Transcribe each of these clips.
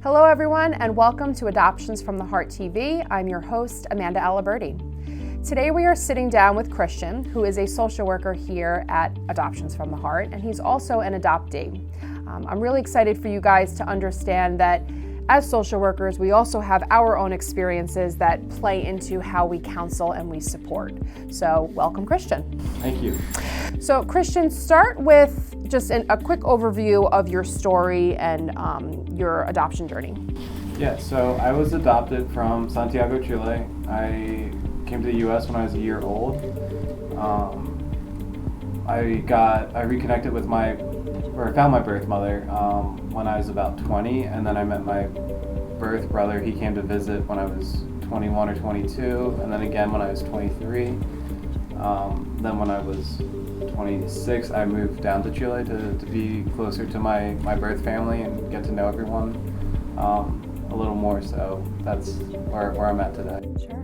Hello everyone, and welcome to Adoptions from the Heart TV. I'm your host, Amanda Aliberti. Today we are sitting down with Christian, who is a social worker here at Adoptions from the Heart, and he's also an adoptee. I'm really excited for you guys to understand that as social workers, we also have our own experiences that play into how we counsel and we support. So welcome, Christian. Thank you. So Christian, start with just a quick overview of your story and your adoption journey. Yeah, so I was adopted from Santiago, Chile. I came to the U.S. when I was a year old. I reconnected with I found my birth mother when I was about 20, and then I met my birth brother. He came to visit when I was 21 or 22, and then again when I was 23. Then when I was 26, I moved down to Chile to be closer to my birth family and get to know everyone a little more. So that's where I'm at today. Sure.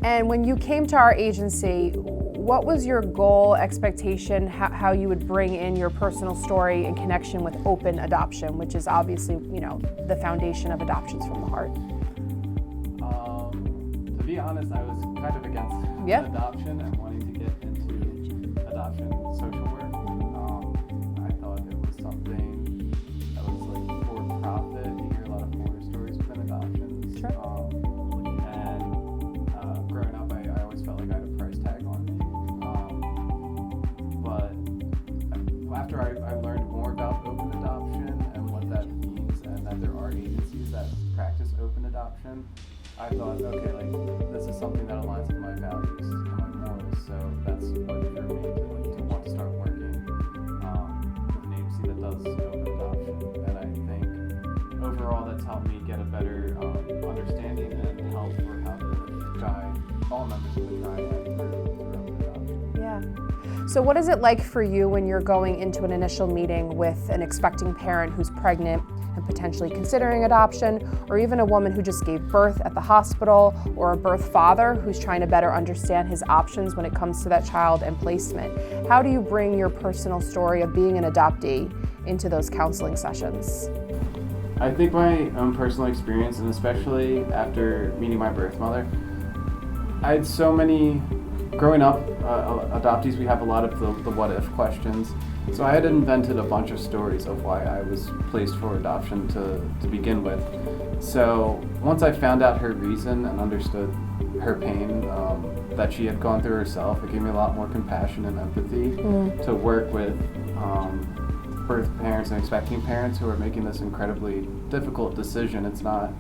And when you came to our agency, what was your goal, expectation, how you would bring in your personal story in connection with open adoption, which is obviously, the foundation of Adoptions from the Heart? To be honest, I was kind of against adoption and wanting to get into adoption social work. I thought it was something that was like for profit. You hear a lot of horror stories within adoptions. Sure. Growing up, I always felt like I had a price tag on me. But after I learned more about open adoption and what that means, and that there are agencies that practice open adoption, I thought, okay, this is something that aligns with my values and my morals. So that's what drew me to want to start working with an agency that does open adoption. And I think overall that's helped me get a better understanding and help for how to guide all members of the triad through open adoption. Yeah. So what is it like for you when you're going into an initial meeting with an expecting parent who's pregnant and potentially considering adoption, or even a woman who just gave birth at the hospital, or a birth father who's trying to better understand his options when it comes to that child and placement? How do you bring your personal story of being an adoptee into those counseling sessions? I think my own personal experience, and especially after meeting my birth mother, I had so many, growing up, adoptees, we have a lot of the what if questions. So I had invented a bunch of stories of why I was placed for adoption to begin with. So once I found out her reason and understood her pain that she had gone through herself, it gave me a lot more compassion and empathy to work with birth parents and expecting parents who are making this incredibly difficult decision. It's not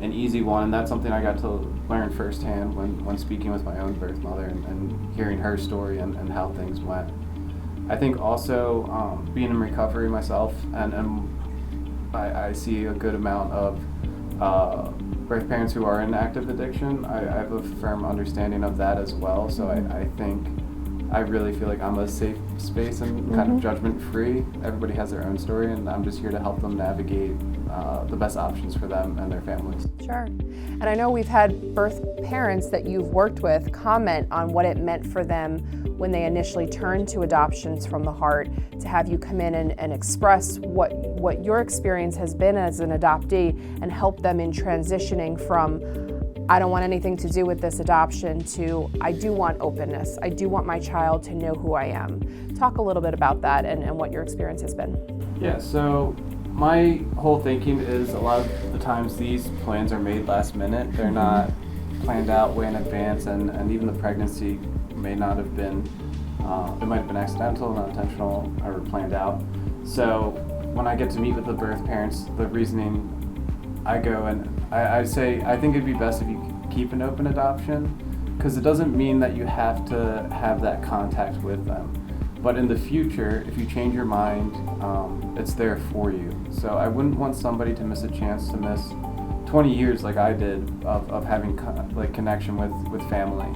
an easy one, and that's something I got to learn firsthand when speaking with my own birth mother and hearing her story and how things went. I think also being in recovery myself, and I see a good amount of birth parents who are in active addiction. I have a firm understanding of that as well, so I think I really feel like I'm a safe space and kind of judgment-free. Everybody has their own story, and I'm just here to help them navigate the best options for them and their families. Sure. And I know we've had birth parents that you've worked with comment on what it meant for them when they initially turned to Adoptions from the Heart, to have you come in and express what your experience has been as an adoptee and help them in transitioning from, I don't want anything to do with this adoption, to I do want openness. I do want my child to know who I am. Talk a little bit about that and what your experience has been. Yeah, so my whole thinking is a lot of the times these plans are made last minute. They're not planned out way in advance, and even the pregnancy may not have been, it might have been accidental, not intentional, or planned out. So when I get to meet with the birth parents, the reasoning I go and I say, I think it'd be best if you keep an open adoption, because it doesn't mean that you have to have that contact with them. But in the future, if you change your mind, it's there for you. So I wouldn't want somebody to miss a chance to miss 20 years like I did of having connection with family.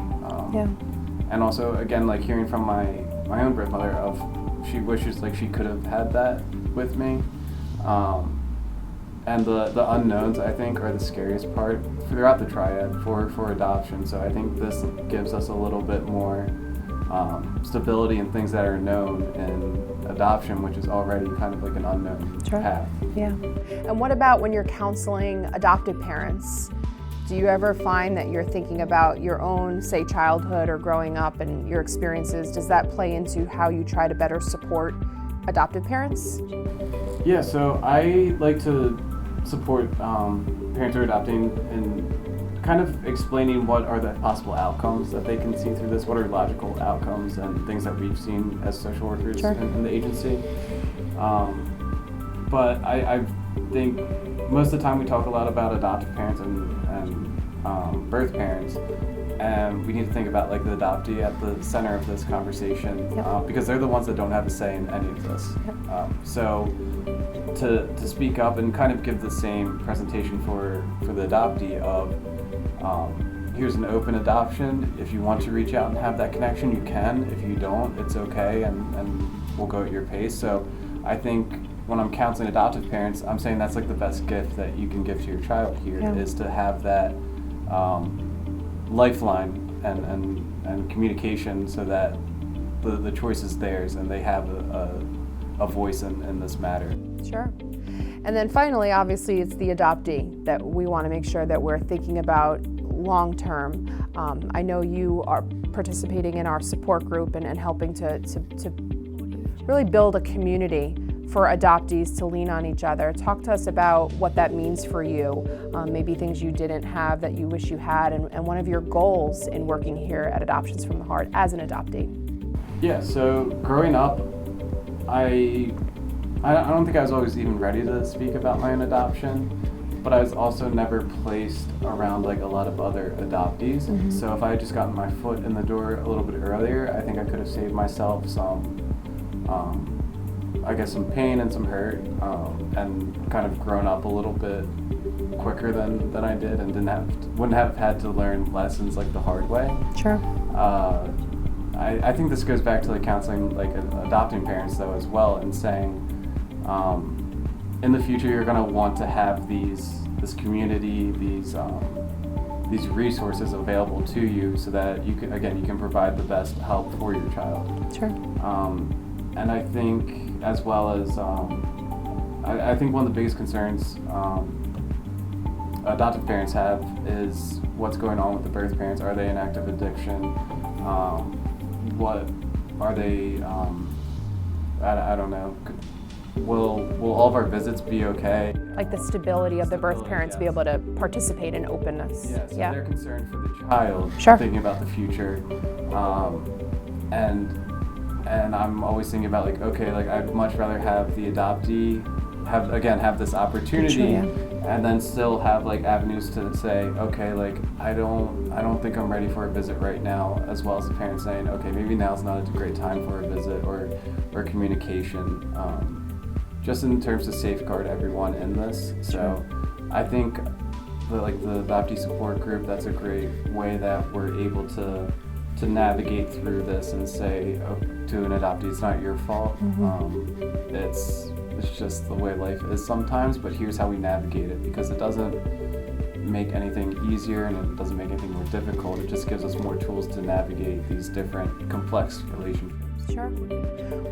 And also, again, hearing from my own birth mother of she wishes she could have had that with me. And the unknowns, I think, are the scariest part throughout the triad for adoption. So I think this gives us a little bit more stability in things that are known and adoption, which is already kind of like an unknown path. Yeah. And what about when you're counseling adoptive parents? Do you ever find that you're thinking about your own, say, childhood or growing up and your experiences? Does that play into how you try to better support adoptive parents? Yeah, so I like to support parents who are adopting in kind of explaining what are the possible outcomes that they can see through this, what are logical outcomes and things that we've seen as social workers in the agency. But I think most of the time we talk a lot about adoptive parents and birth parents, and we need to think about like the adoptee at the center of this conversation, because they're the ones that don't have a say in any of this. So to speak up and kind of give the same presentation for the adoptee of here's an open adoption. If you want to reach out and have that connection, you can. If you don't, it's okay, and we'll go at your pace. So I think when I'm counseling adoptive parents, I'm saying that's like the best gift that you can give to your child here, is to have that lifeline and communication, so that the choice is theirs and they have a voice in this matter. Sure. And then finally, obviously, it's the adoptee that we want to make sure that we're thinking about long term. I know you are participating in our support group and helping to really build a community for adoptees to lean on each other. Talk to us about what that means for you, maybe things you didn't have that you wish you had, and one of your goals in working here at Adoptions from the Heart as an adoptee. Yeah, so growing up, I don't think I was always even ready to speak about my own adoption, but I was also never placed around like a lot of other adoptees. So if I had just gotten my foot in the door a little bit earlier, I think I could have saved myself some some pain and some hurt, and kind of grown up a little bit quicker than I did, and wouldn't have had to learn lessons like the hard way. Sure. I think this goes back to like counseling like adopting parents though as well, and saying in the future you're going to want to have this community, these resources available to you, so that you can provide the best help for your child. Sure. And I think, as well as, I think one of the biggest concerns adoptive parents have is what's going on with the birth parents. Are they in active addiction? What are they? I don't know. Will all of our visits be okay? Like the stability of the birth parents be able to participate in openness. Yeah, so they're concerned for the child, thinking about the future, and I'm always thinking about like, okay, like I'd much rather have the adoptee have this opportunity, and then still have like avenues to say, okay, like I don't think I'm ready for a visit right now, as well as the parents saying, okay, maybe now's not a great time for a visit or communication, just in terms to safeguard everyone in this. So I think the adoptee support group, that's a great way that we're able to navigate through this and say to an adoptee, it's not your fault. It's just the way life is sometimes, but here's how we navigate it, because it doesn't make anything easier and it doesn't make anything more difficult. It just gives us more tools to navigate these different complex relationships. Sure.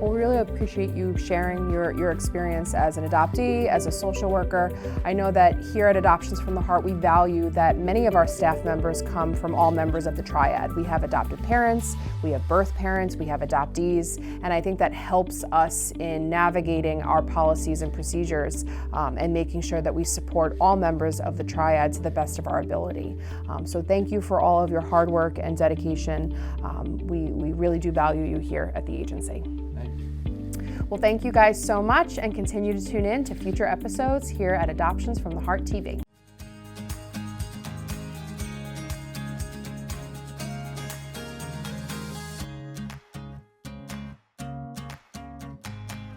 Well, we really appreciate you sharing your experience as an adoptee, as a social worker. I know that here at Adoptions from the Heart, we value that many of our staff members come from all members of the triad. We have adoptive parents, we have birth parents, we have adoptees, and I think that helps us in navigating our policies and procedures, and making sure that we support all members of the triad to the best of our ability. So thank you for all of your hard work and dedication. We really do value you here at the agency. Thank you. Well, thank you guys so much, and continue to tune in to future episodes here at Adoptions from the Heart TV.